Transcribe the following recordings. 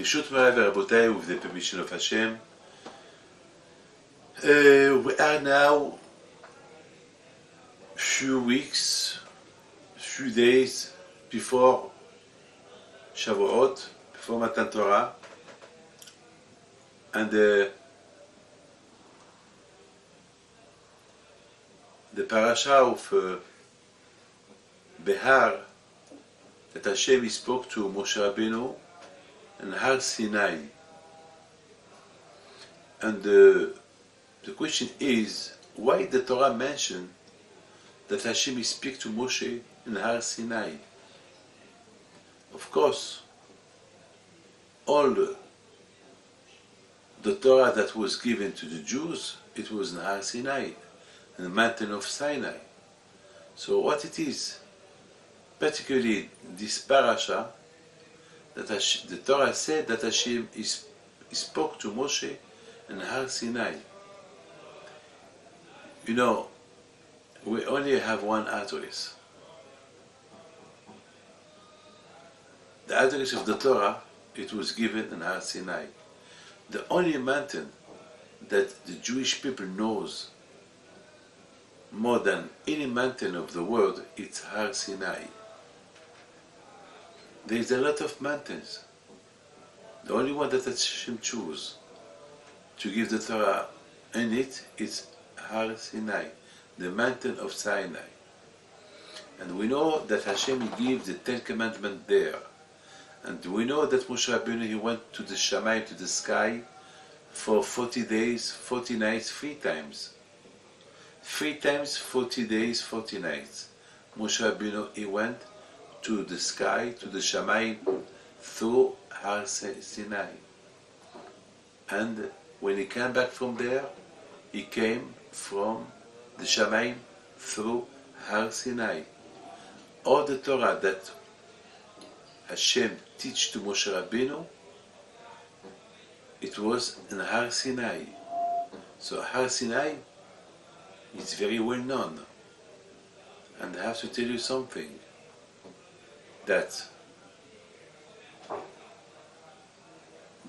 Birshut Morai Rabotai, with the permission of Hashem, we are now few weeks, few days before Shavuot, before Matan Torah, and the Parsha of Behar that Hashem spoke to Moshe Rabbeinu and Har Sinai. And the question is, why the Torah mentioned that Hashem speak to Moshe in Har Sinai? Of course, all the Torah that was given to the Jews, it was in Har Sinai, in the mountain of Sinai. So what it is, particularly this parasha, that the Torah said that Hashem spoke to Moshe in Har Sinai. You know, we only have one address. The address of the Torah, it was given in Har Sinai. The only mountain that the Jewish people knows more than any mountain of the world, it's Har Sinai. There is a lot of mountains. The only one that Hashem chose to give the Torah in it is Har Sinai, the mountain of Sinai. And we know that Hashem gave the Ten Commandments there. And we know that Moshe Rabbeinu, he went to the Shamayim, to the sky, for 40 days, 40 nights, 3 times. 3 times, 40 days, 40 nights. Moshe Rabbeinu, he went to the sky, to the Shamayim, through Har Sinai. And when he came back from there, he came from the Shamayim through Har Sinai. All the Torah that Hashem teach to Moshe Rabbeinu, it was in Har Sinai. So Har Sinai is very well known. And I have to tell you something, that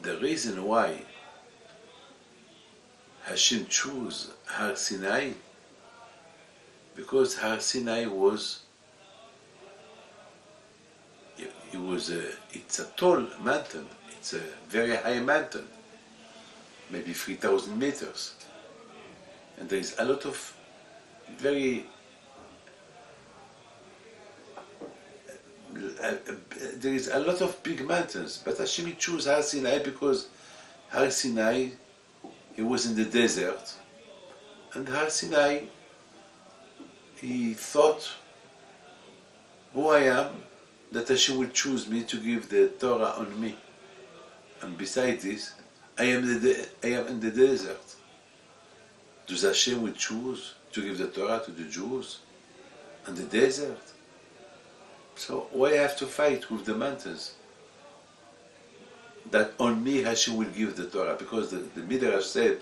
the reason why Hashem chose Har Sinai, because Har Sinai was, it's a tall mountain, it's a very high mountain, maybe 3,000 meters. And there is a lot of there is a lot of big mountains, but Hashem chose Har Sinai because Har Sinai, he was in the desert, and Har Sinai, he thought, who I am, that Hashem will choose me to give the Torah on me. And besides this, I am in the desert. Does Hashem will choose to give the Torah to the Jews in the desert? So why I have to fight with the mountains? That on me Hashem will give the Torah, because the Midrash said,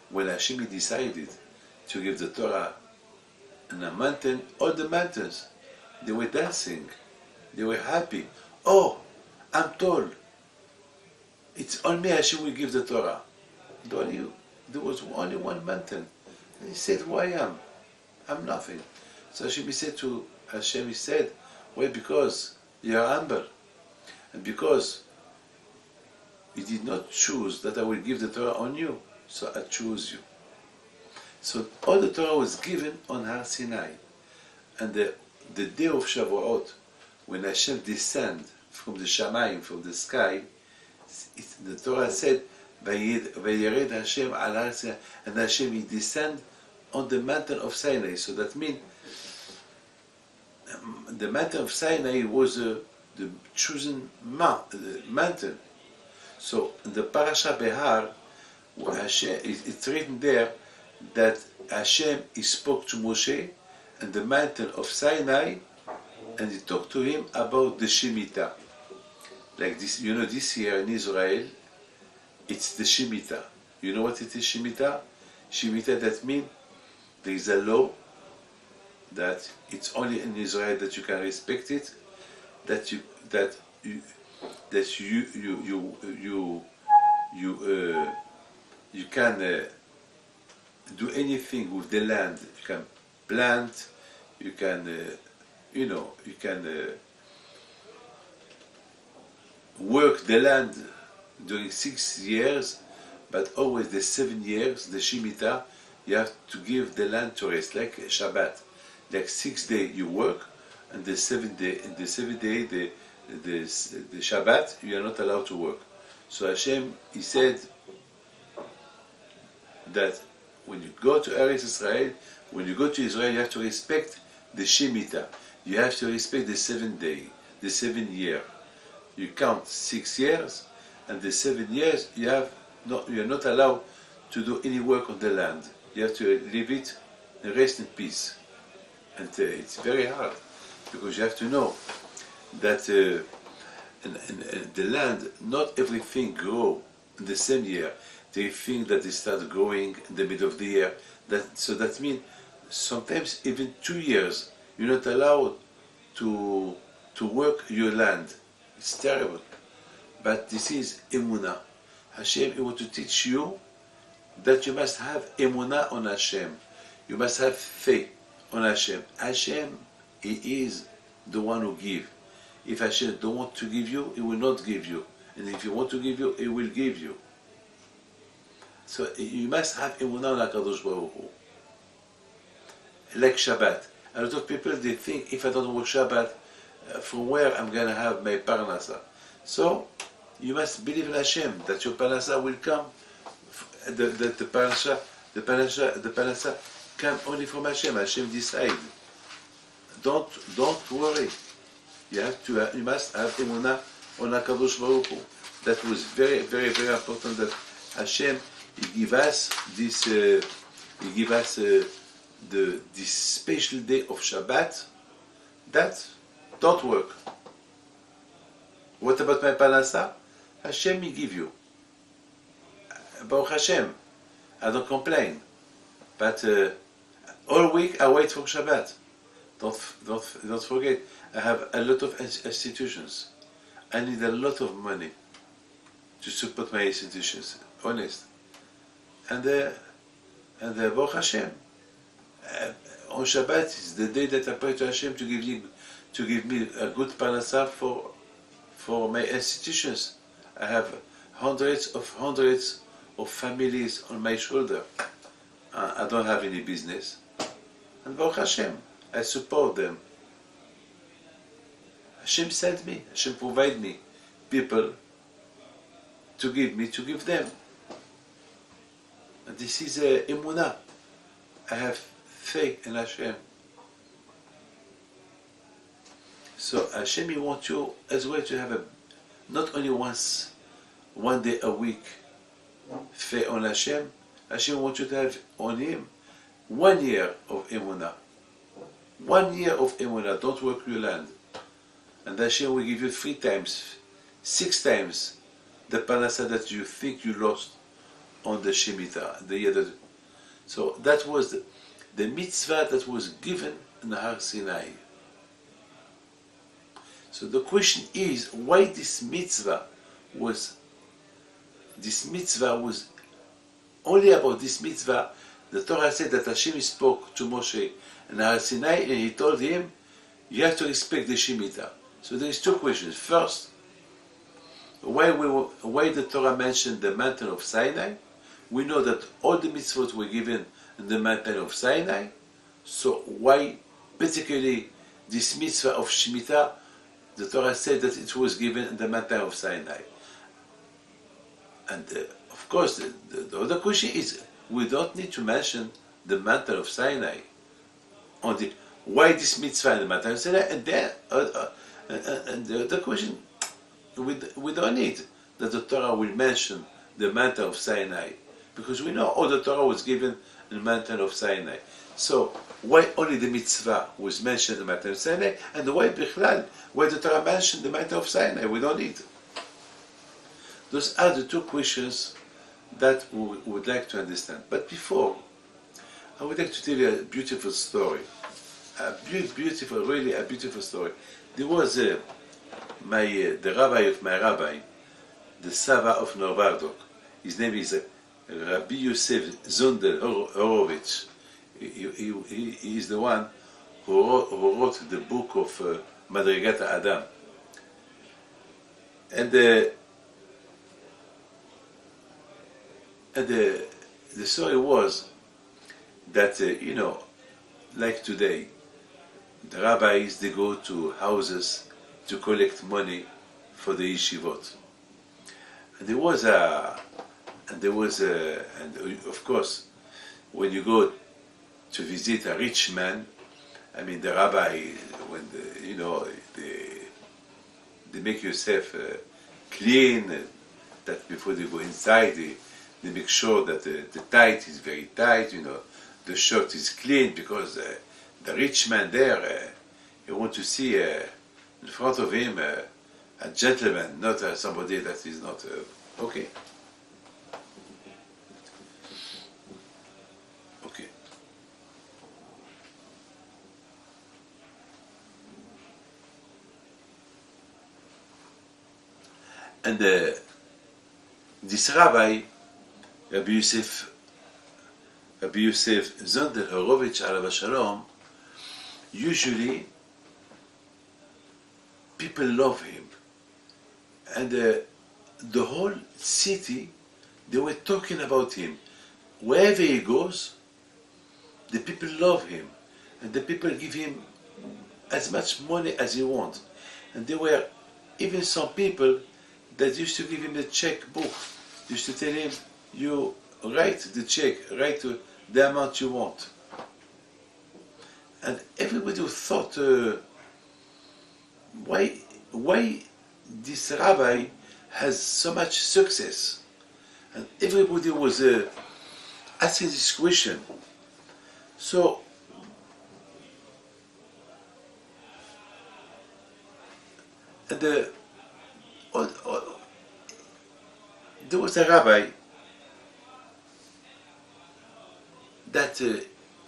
when Hashem decided to give the Torah in a mountain, all the mountains, they were dancing, they were happy. Oh, I'm told, it's on me Hashem will give the Torah. There was only one mountain. And he said, who I am? I'm nothing. So Hashem said, why? Because you are humble, and because you did not choose that I will give the Torah on you, so I choose you. So all the Torah was given on Har Sinai, and the day of Shavuot, when Hashem descended from the Shamayim, from the sky, the Torah said, "Vayered Hashem al Har Sinai," and Hashem he descended on the mountain of Sinai. So that means the mountain of Sinai was the chosen mountain. So in the Parsha Behar, it's written there that Hashem he spoke to Moshe in the mountain of Sinai, and he talked to him about the Shemitah. Like this, you know, this year in Israel, it's the Shemitah. You know what it is, Shemitah? Shemitah, that means there is a law that it's only in Israel that you can respect it, that that you can do anything with the land. You can plant, you can you can work the land during 6 years, but always the 7 years, the Shemitah, you have to give the land to rest, like Shabbat. Like 6 days you work, and the 7th day, the Shabbat, you are not allowed to work. So Hashem, He said that when you go to Eretz Israel, when you go to Israel, you have to respect the Shemitah. You have to respect the 7th day, the 7th year. You count 6 years, and the 7 years you are not allowed to do any work on the land. You have to leave it and rest in peace. And it's very hard, because you have to know that in the land, not everything grows in the same year. They think that they start growing in the middle of the year. So that means sometimes even 2 years you're not allowed to work your land. It's terrible. But this is emunah. Hashem, He wants to teach you that you must have emunah on Hashem. You must have faith on Hashem. Hashem, He is the one who gives. If Hashem don't want to give you, He will not give you. And if He want to give you, He will give you. So you must have emunah on HaKadosh Baruch Hu. Like Shabbat. A lot of people, they think, if I don't work Shabbat, from where I'm going to have my parnasa? So you must believe in Hashem that your parnasa will come. The parnasa come only from Hashem. Hashem decide. Don't worry. You must have emunah on HaKadosh Baruch Hu. That was very, very, very important. That Hashem, He give us this. He give us this special day of Shabbat. That don't work. What about my parnasa? Hashem, He give you. Baruch Hashem, I don't complain. But all week I wait for Shabbat. Don't forget, I have a lot of institutions. I need a lot of money to support my institutions. Honest. And Baruch Hashem, on Shabbat is the day that I pray to Hashem to give me a good parnasa for my institutions. I have hundreds of families on my shoulder. I don't have any business. And Baruch Hashem, I support them. Hashem sent me, Hashem provide me people to give them. And this is emunah. I have faith in Hashem. So Hashem, He wants you as well to have not only one day a week faith on Hashem. Hashem wants you to have on Him 1 year of emunah. 1 year of emunah. Don't work your land. And Hashem will give you 3 times, 6 times the parnasa that you think you lost on the Shemitah, the year that. So that was the mitzvah that was given in Har Sinai. So the question is, why this mitzvah was only about this mitzvah. The Torah said that Hashem spoke to Moshe in Har Sinai, and He told him, you have to respect the Shemitah. So there is 2 questions. First, why the Torah mentioned the mountain of Sinai? We know that all the mitzvot were given in the mountain of Sinai. So why, particularly this mitzvah of Shemitah, the Torah said that it was given in the mountain of Sinai? And of course, the other question is, we don't need to mention the mountain of Sinai. Why this mitzvah in the mountain of Sinai? And then, and the other question, we don't need that the Torah will mention the mountain of Sinai, because we know all the Torah was given in the mountain of Sinai. So why only the mitzvah was mentioned in the mountain of Sinai, and why the Torah mentioned the mountain of Sinai? We don't need. Those are the 2 questions that we would like to understand. But before, I would like to tell you a beautiful story. Really a beautiful story. There was the rabbi of my rabbi, the Sava of Novardok. His name is Rabbi Yosef Zondel Horowitz. He is the one who wrote the book of Madrigat Adam. And the story was that, like today, the rabbis, they go to houses to collect money for the yeshivot. And of course, when you go to visit a rich man, I mean, the rabbi, when they make yourself clean, that before they go inside, they make sure that the tight is very tight, the shirt is clean, because the rich man there, you want to see in front of him a gentleman, not somebody that is not okay. Okay. And this rabbi, Rabbi Yosef Zondel Horowitz alav shalom, usually people love him, and the whole city, they were talking about him. Wherever he goes, the people love him, and the people give him as much money as he wants. And there were even some people that used to give him the checkbook, used to tell him, you write the check, write the amount you want. And everybody thought, why this rabbi has so much success? And everybody was asking this question. So, there was a rabbi that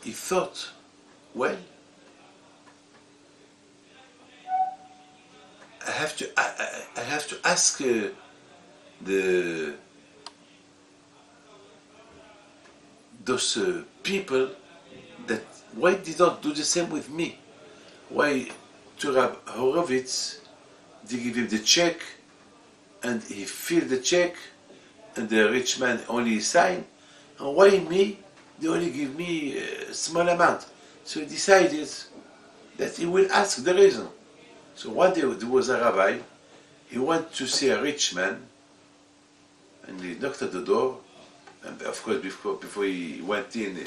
he thought, well, I have to ask those people that why they don't do the same with me? Why to Rabbi Horowitz they give him the check and he fill the check and the rich man only sign, and why me they only give me a small amount? So he decided that he will ask the reason. So one day there was a rabbi, he went to see a rich man, and he knocked at the door, and of course before he went in,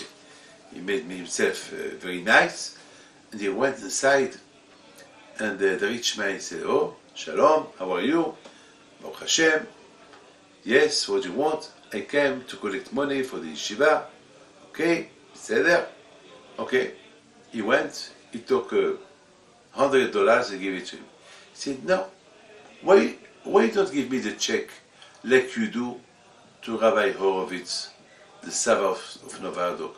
he made himself very nice, and he went inside, and the rich man said, oh, shalom, how are you? Baruch Hashem. Yes, what do you want? I came to collect money for the yeshiva. Okay, stay there. Okay. He went, he took $100, he gave it to him. He said, no, why don't give me the check like you do to Rabbi Horowitz, the Sava of Novardok?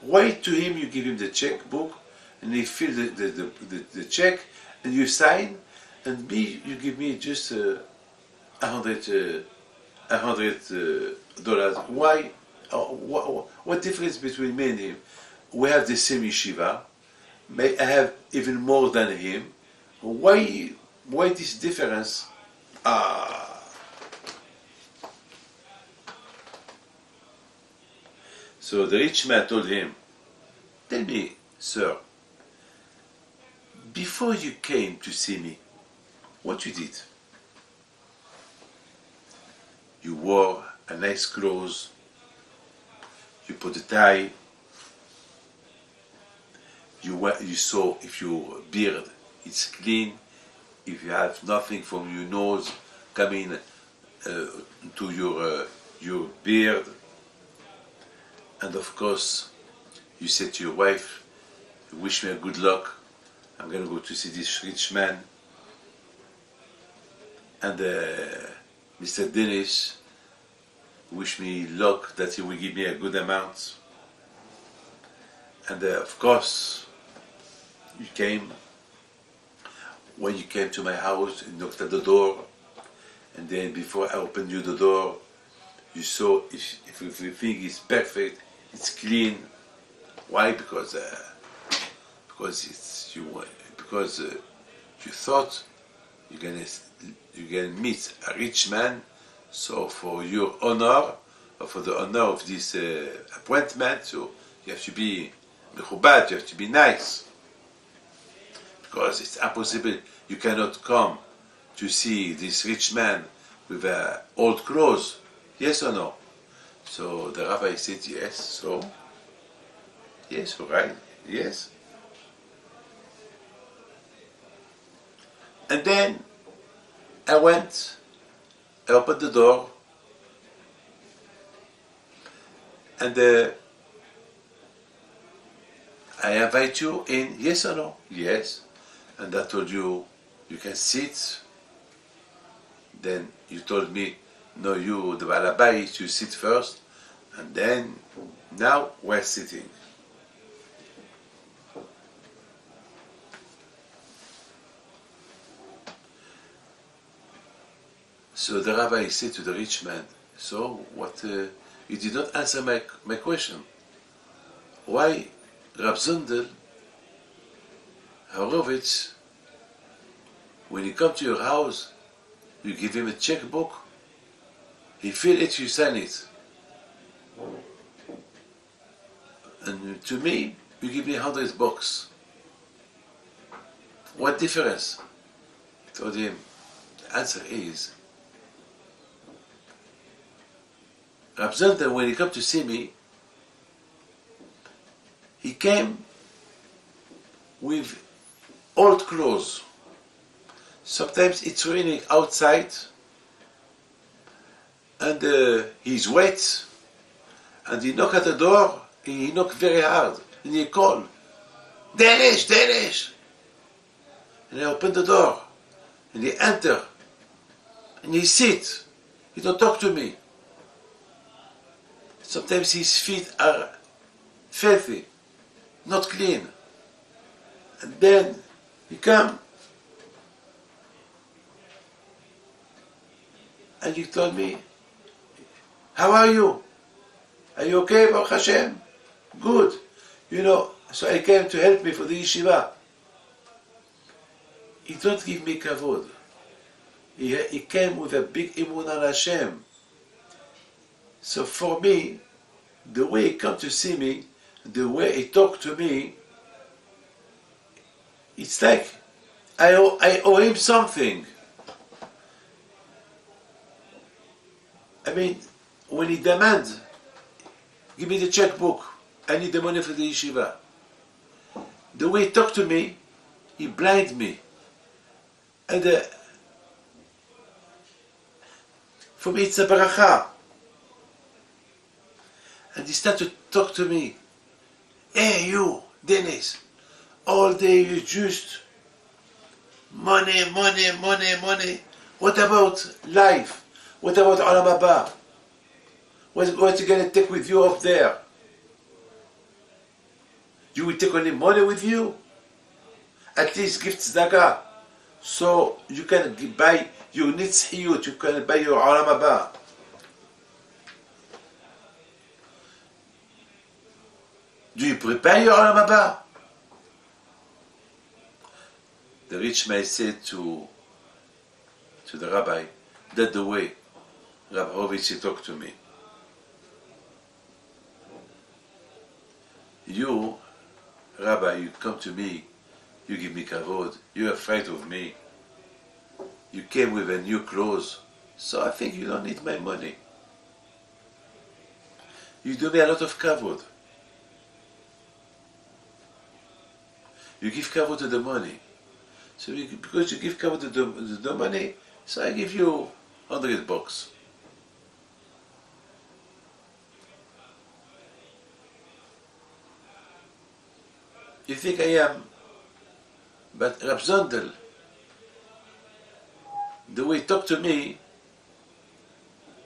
Why to him you give him the checkbook and he fill the check and you sign, and me you give me just $100. Why? What difference between me and him? We have the same yeshiva. I have even more than him. Why this difference? So the rich man told him, tell me, sir, before you came to see me, what you did? You wore a nice clothes, you put a tie, you saw if your beard is clean, if you have nothing from your nose coming to your beard, and of course you said to your wife, wish me a good luck, I'm going to go to see this rich man, and Mr. Dennis wish me luck that he will give me a good amount, and of course you came. when you came to my house, you knocked at the door, and then before I opened you the door, you saw if everything is perfect, it's clean. Why? Because you thought you're gonna meet a rich man. So for your honor, or for the honor of this appointment, so you have to be mechubad, you have to be nice. Because it's impossible, you cannot come to see this rich man with old clothes. Yes or no? So the rabbi said yes, so yes, right, yes. And then I opened the door, and I invite you in, yes or no? Yes. And I told you, you can sit. Then you told me, no, you, the balabais, you sit first. And then, now we're sitting. So the rabbi said to the rich man, so what, you did not answer my question. Why Rab Zundel, Horowitz, when he comes to your house, you give him a checkbook, he fill it, you sign it. And to me, you give me $100. What difference? I told him, the answer is, Rab Zundel, when he come to see me, he came with old clothes. Sometimes it's raining outside, and he's wet, and he knock at the door, and he knock very hard, and he call, Danish, Danish! And I open the door, and he enter, and he sit, he don't talk to me. Sometimes his feet are filthy, not clean. And then he come, and he told me, how are you? Are you okay, Baruch Hashem? Good. You know, so I came to help me for the yeshiva. He don't give me kavod. He came with a big imun on Hashem. So for me, the way he come to see me, the way he talk to me, it's like I owe him something. I mean, when he demands, give me the checkbook, I need the money for the yeshiva. The way he talk to me, he blind me. And for me it's a baracha. And he started to talk to me. Hey you, Dennis, all day you just money, money, money, money. What about life? What about Olam Haba? What you gonna take with you up there? You will take only money with you? At least give tzedakah, so you can buy your nitzchiyut, you can buy your Olam Haba. Do you prepare your Olam Haba? The rich man said to the rabbi, that's the way Rabbi Horowitz talked to me. You, Rabbi, you come to me, you give me kavod, you're afraid of me. You came with a new clothes, so I think you don't need my money. You do me a lot of kavod. You give kavod to the money. So because you give kavod to the money, so I give you $100. You think I am, but Rab Zundel, the way he talk to me,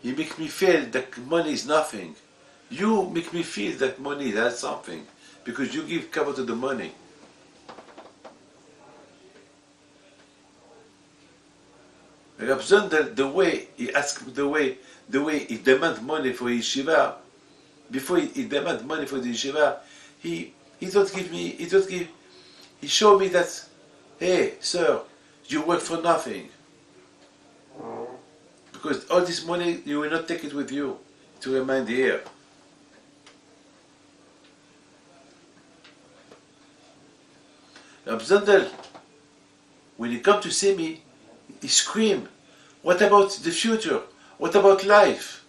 he make me feel that money is nothing. You make me feel that money is something, because you give cover to the money. Rab Zondel, the way he asked, the way he demand money for yeshiva, before he demand money for the yeshiva, he don't give me, he showed me that, hey, sir, you work for nothing. Because all this money, you will not take it with you to remain here. Rab Zondel, when he come to see me, he screamed, what about the future? What about life?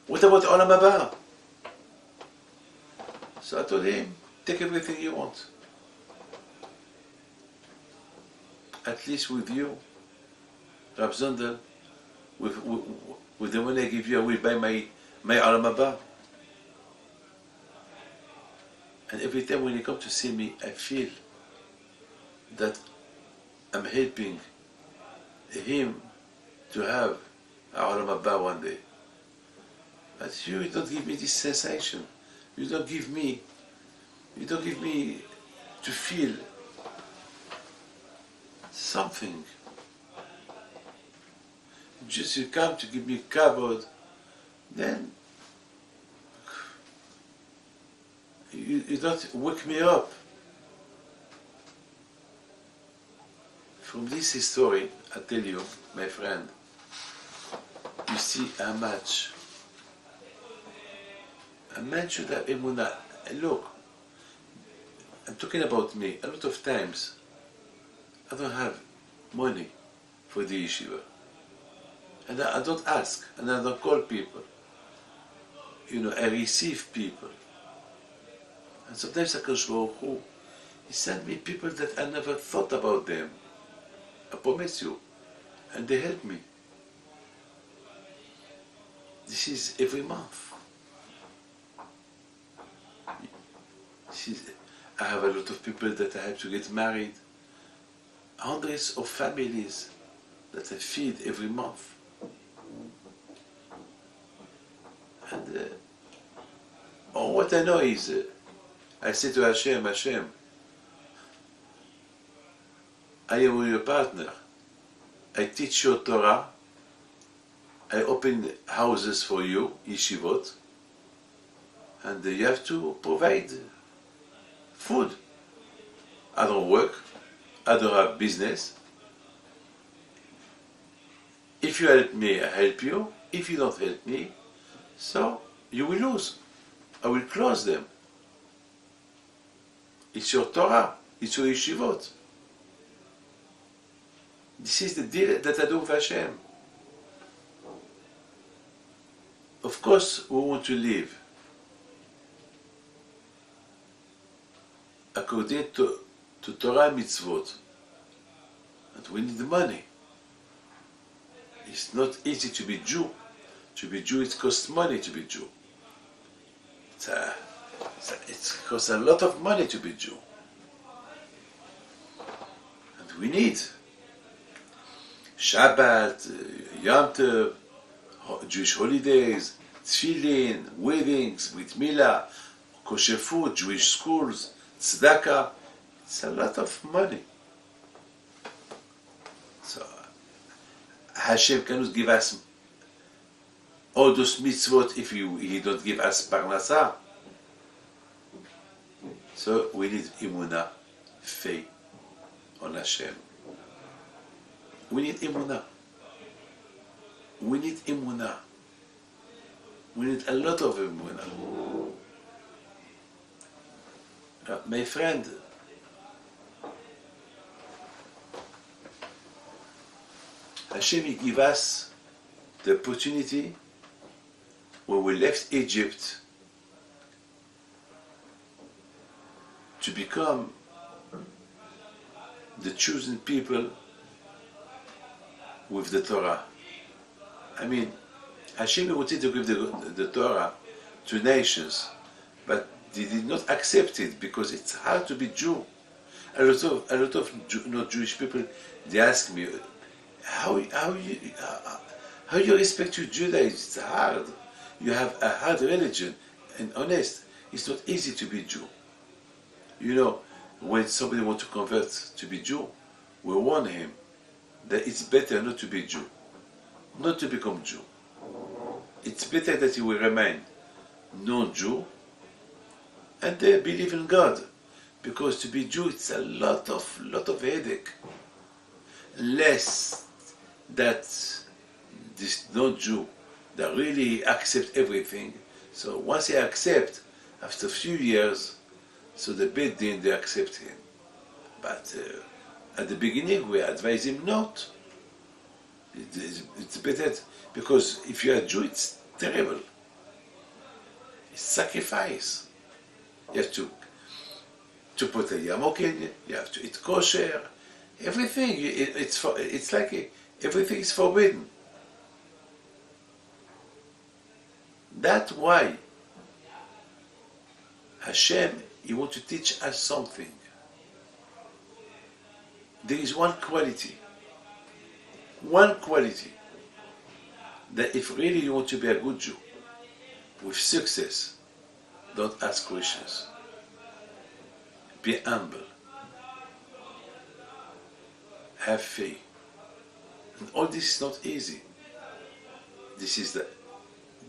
What about Olam Haba? So I told him, take everything you want. At least with you, Rab Zondel, with the money I give you, I will buy my Olam Haba. And every time when he comes to see me, I feel that I'm helping him to have a Olam Haba one day. But you don't give me this sensation. You don't give me to feel something. Just you come to give me kavod, then you don't wake me up. From this story, I tell you, my friend, you see how much a man should have emunah. Look, I'm talking about me. A lot of times, I don't have money for the yeshiva. And I don't ask, and I don't call people. You know, I receive people. And sometimes HaKadosh Baruch Hu, He sent me people that I never thought about them. I promise you. And they help me. This is every month. I have a lot of people that I have to get married. Hundreds of families that I feed every month. And what I know is, I say to Hashem, Hashem, I am your partner. I teach your Torah. I open houses for you, yeshivot, and you have to provide food. I don't work. I don't have business. If you help me, I help you. If you don't help me, so you will lose. I will close them. It's your Torah. It's your yeshivot. This is the deal that I do with Hashem. Of course, we want to live according to Torah mitzvot, and we need the money. It's not easy to be Jew. To be Jew, it costs money to be Jew. It costs a lot of money to be Jew. And we need Shabbat, Yom Tov, Jewish holidays, tefillin, weddings, brit milah, kosher food, Jewish schools, tzedakah. It's a lot of money. So Hashem cannot give us all those mitzvot if He don't give us parnasa. So we need emunah, faith on Hashem. We need emunah. We need emunah. We need a lot of emunah. My friend, Hashem He give us the opportunity when we left Egypt to become the chosen people with the Torah. I mean, Hashem wanted to give the Torah to nations, but they did not accept it because it's hard to be Jew. A lot of not Jewish people, they ask me, how you respect your Judaism? It's hard. You have a hard religion, and honest, it's not easy to be Jew. You know, when somebody wants to convert to be Jew, we warn him, that it's better not to be Jew, not to become Jew. It's better that you will remain non-Jew and believe in God, because to be Jew it's a lot of headache. Unless that this non-Jew that really accept everything. So once he accept, after a few years, so the Beit Din they accept him. But at the beginning we advise him not. It's better, because if you are Jew, it's terrible. It's sacrifice. You have to put a yamokin, you have to eat kosher, everything. It's like everything is forbidden. That's why Hashem, He wants to teach us something. There is one quality, that if really you want to be a good Jew, with success, don't ask questions. Be humble. Have faith. And all this is not easy.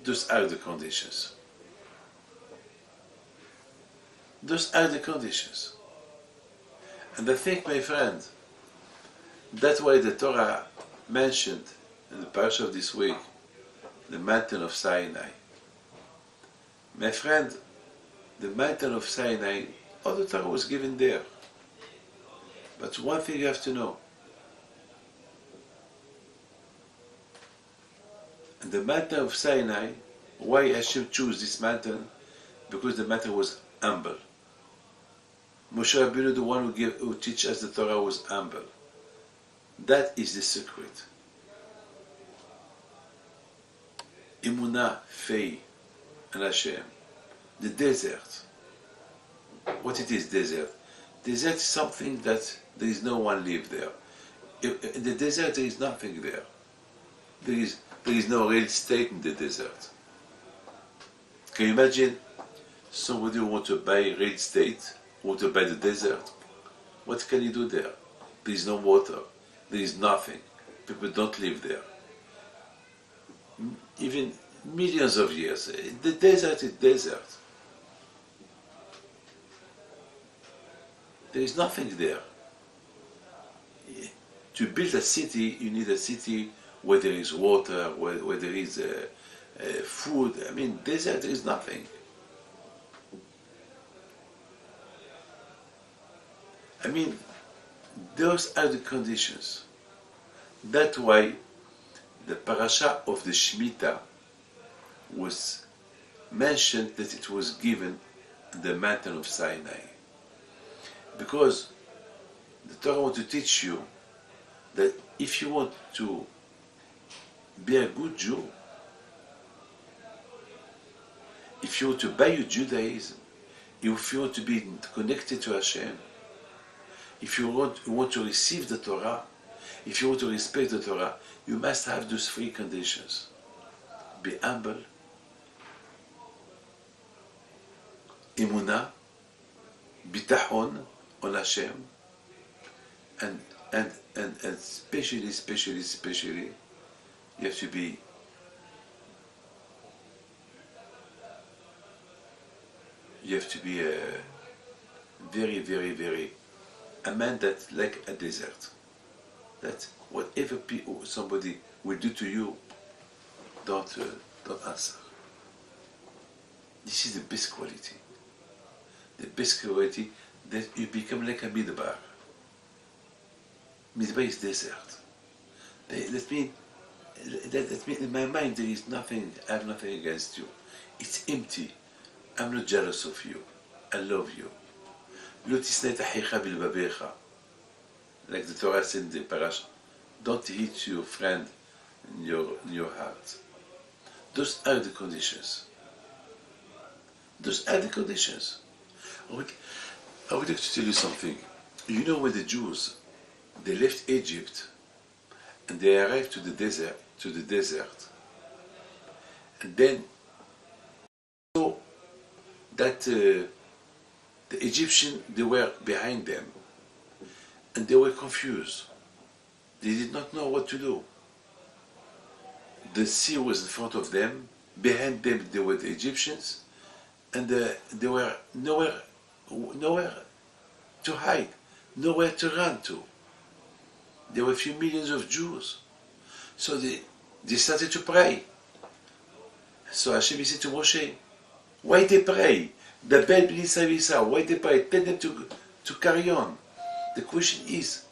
Those are the conditions. Those are the conditions. And I think, my friend, that's why the Torah mentioned in the Parsha of this week, the mountain of Sinai. My friend, the mountain of Sinai, all the Torah was given there. But one thing you have to know. And the mountain of Sinai, why Hashem chose this mountain? Because the mountain was humble. Moshe Rabbeinu, the one who teach us the Torah, was humble. That is the secret. Emunah, faith, and Hashem. The desert. What it is, desert? Desert is something that there is no one live there. In the desert there is nothing there. There is no real estate in the desert. Can you imagine somebody who wants to buy real estate, want to buy the desert? What can you do there? There is no water. There is nothing. People don't live there. Even millions of years. The desert is desert. There is nothing there. To build a city, you need a city where there is water, where there is food. I mean, desert is nothing. I mean, those are the conditions. That's why the Parsha of the Shemitah was mentioned that it was given the mountain of Sinai. Because the Torah wants to teach you that if you want to be a good Jew, if you want to buy your Judaism, if you want to be connected to Hashem, if you want to receive the Torah, if you want to respect the Torah, you must have those three conditions. Be humble, emunah, bitachon on Hashem, and especially, you have to be very, very, very a man that like a desert. That whatever somebody will do to you, don't answer. This is the best quality. The best quality, that you become like a midbar. Midbar is desert. That means in my mind there is nothing. I have nothing against you. It's empty. I'm not jealous of you. I love you. Like the Torah said in the Parsha, don't hate your friend in your heart. Those are the conditions. Those are the conditions. I would like to tell you something. You know, when the Jews, they left Egypt and they arrived to the desert, and then so that the Egyptians, they were behind them, and they were confused. They did not know what to do. The sea was in front of them. Behind them there were the Egyptians, and they were nowhere to hide, nowhere to run to. There were a few millions of Jews. So they started to pray. So Hashem said to Moshe, why they pray? The bad B'nai why they pray? Tell them to carry on. The question is,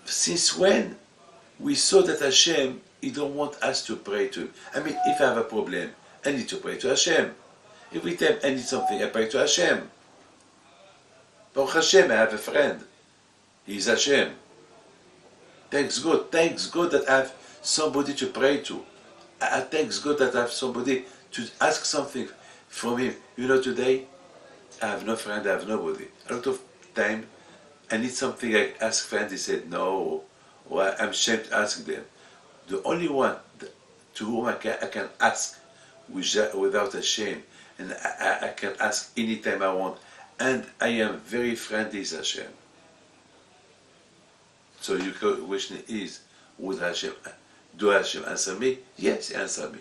since when we saw that Hashem, He don't want us to pray to Him? I mean, if I have a problem, I need to pray to Hashem. Every time I need something, I pray to Hashem. Baruch Hashem, I have a friend. He's Hashem. Thanks God that I have somebody to pray to. I thanks God that I have somebody to ask something from Him. You know, today, I have no friend, I have nobody. A lot of time, I need something, I ask friends, they said no, or I'm ashamed to ask them. The only one to whom I can ask without a shame, and I can ask anytime I want, and I am very friendly is Hashem. So your question is, would Hashem, do Hashem answer me? Yes, He answer me.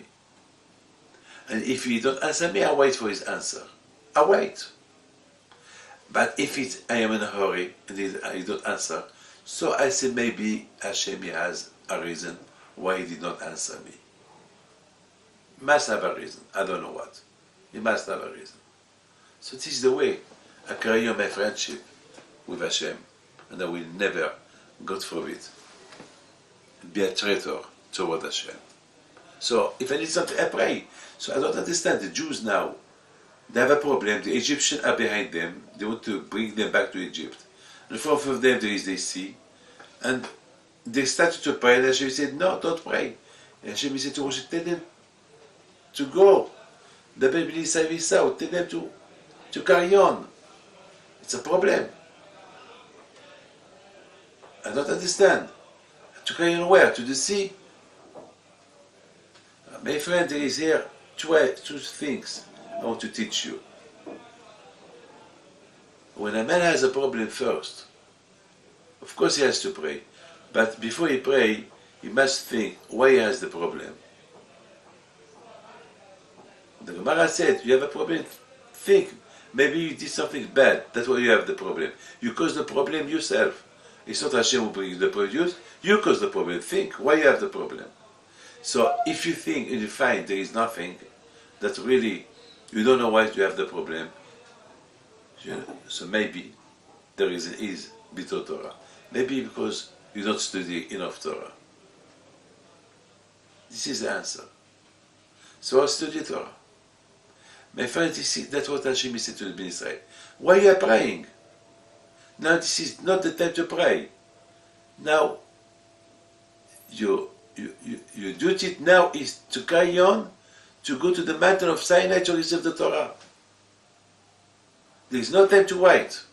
And if He don't answer me, I wait for His answer. I wait. But if I am in a hurry and He don't answer, so I say maybe Hashem has a reason why He did not answer me. Must have a reason. I don't know what. He must have a reason. So this is the way I carry on my friendship with Hashem, and I will never, God forbid, be a traitor toward Hashem. So if I need something, I pray. So I don't understand the Jews now. They have a problem. The Egyptians are behind them. They want to bring them back to Egypt. In front of them there is the sea. And they started to pray, and Hashem said, no, don't pray. And Hashem said to Moshe, tell them to go. The baby is out. Tell them to carry on. It's a problem. I don't understand. To carry on where? To the sea? My friend, there is here two things I want to teach you. When a man has a problem first, of course he has to pray. But before he pray, he must think why he has the problem. The Gemara said, you have a problem, think. Maybe you did something bad, that's why you have the problem. You cause the problem yourself. It's not Hashem who brings the produce, you cause the problem. Think why you have the problem. So if you think and you find there is nothing, that really, you don't know why you have the problem, so maybe the reason is Bito Torah. Maybe because you don't study enough Torah. This is the answer. So I study Torah. My friend, that's what Hashem said to the Bnei Israel. Why you are praying? Now this is not the time to pray. Now, your duty now is to carry on, to go to the mountain of Sinai to receive the Torah. There is no time to wait.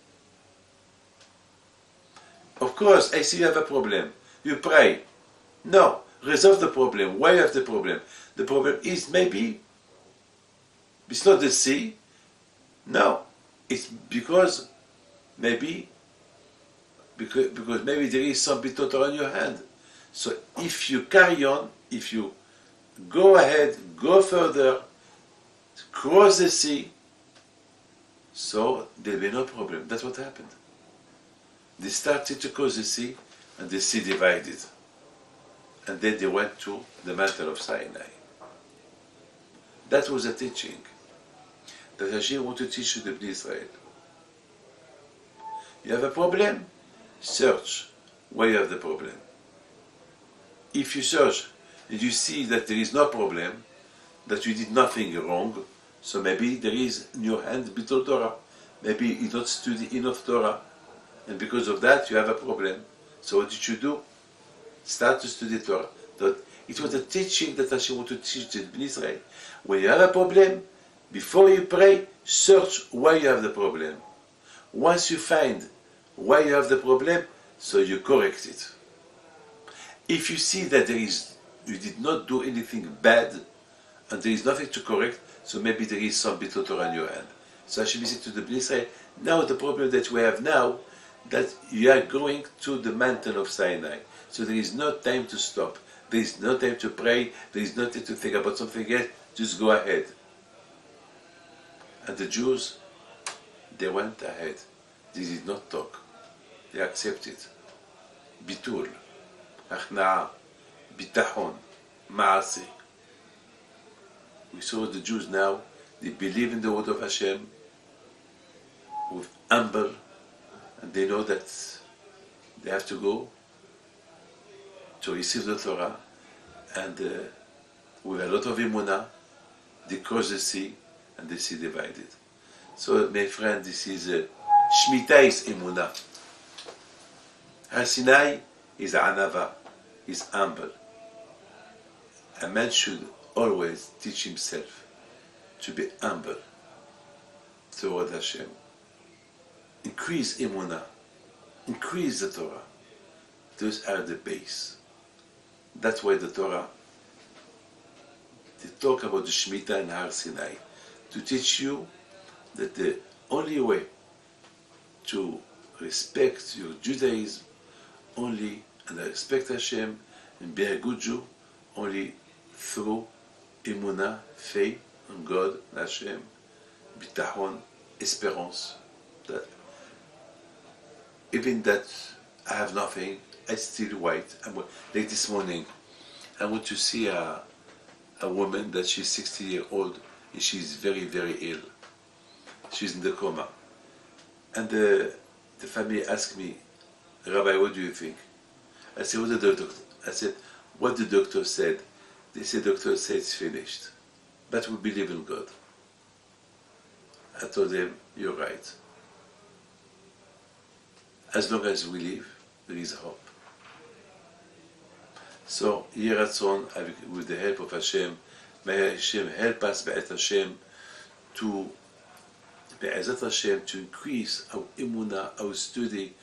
Of course, I see you have a problem. You pray. No, resolve the problem. Why you have the problem? The problem is maybe it's not the sea. No, it's because maybe there is some Bito Torah in your hand. So if you carry on, if you go ahead, go further, cross the sea, so there'll be no problem. That's what happened. They started to cross the sea, and the sea divided. And then they went to the mountain of Sinai. That was a teaching that Hashem wanted to teach to the Bnei Israel. You have a problem? Search why you have the problem. If you search and you see that there is no problem, that you did nothing wrong, so maybe there is in your hand Bito Torah. Maybe you don't study enough Torah, and because of that you have a problem. So what did you do? Start to study Torah. It was a teaching that Hashem wanted to teach the Bnei Israel. When you have a problem, before you pray, search why you have the problem. Once you find why you have the problem, so you correct it. If you see that you did not do anything bad, and there is nothing to correct, so maybe there is some Bito Torah in your hand. So Hashem said to the Bnei Israel, now the problem that we have now, that you are going to the mountain of Sinai. So there is no time to stop. There is no time to pray. There is no time to think about something else. Just go ahead. And the Jews, they went ahead. They did not talk. They accepted. Bitul, Achna'a, Bitachon, Ma'asi. We saw the Jews now, they believe in the word of Hashem with humble, and they know that they have to go to receive the Torah, and with a lot of emunah, they cross the sea, and the sea divided. So, my friend, this is Shemitah is emunah. Har Sinai is anava, is humble. A man should always teach himself to be humble toward Hashem. Increase emunah, increase the Torah. Those are the base. That's why the Torah, they talk about the Shemitah and Har Sinai, to teach you that the only way to respect your Judaism, only, and respect Hashem, and be a good Jew, only through emunah, faith in God, Hashem, bitachon, espérance. That even that I have nothing, I still wait. Like this morning, I went to see a woman that she's 60 years old, and she's very, very ill. She's in the coma. And the family asked me, Rabbi, what do you think? I said, what did the doctor? I said, what the doctor said. They said, doctor said it's finished. But we believe in God. I told them, you're right. As long as we live, there is hope. So, Yeh Ratzon, with the help of Hashem, may Hashem help us, Be'ez Hashem, to Be'ezat Hashem, to increase our emunah, our study,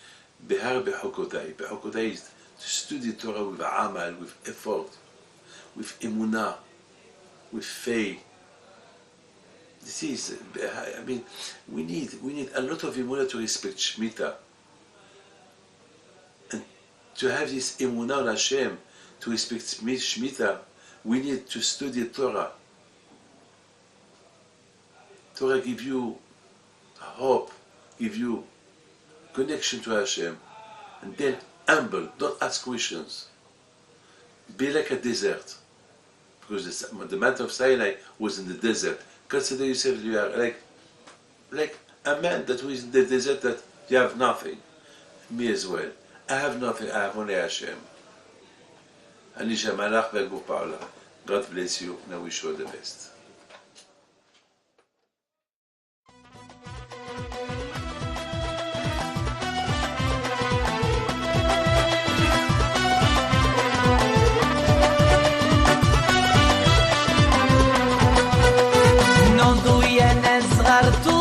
Behar Bechukotai. Bechukotai is to study Torah with amal, with effort, with emunah, with faith. This is, I mean, we need a lot of emunah to respect Shemitah. And to have this emunah on Hashem, to respect Shemitah, we need to study Torah. Torah give you hope, give you connection to Hashem, and then humble, don't ask questions. Be like a desert, because the mountain of Sinai was in the desert. Consider yourself you are like a man that was in the desert, that you have nothing. Me as well. I have nothing, I have only Hashem. אני שמלך והגוף פעולה. God bless you, and I wish you all the best. نوضو يا ناس غرتو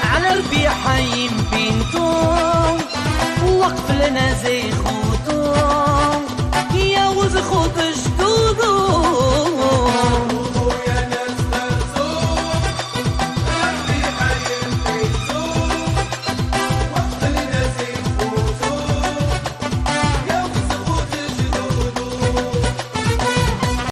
على ربيع حي بنتو وقف لنا زي خود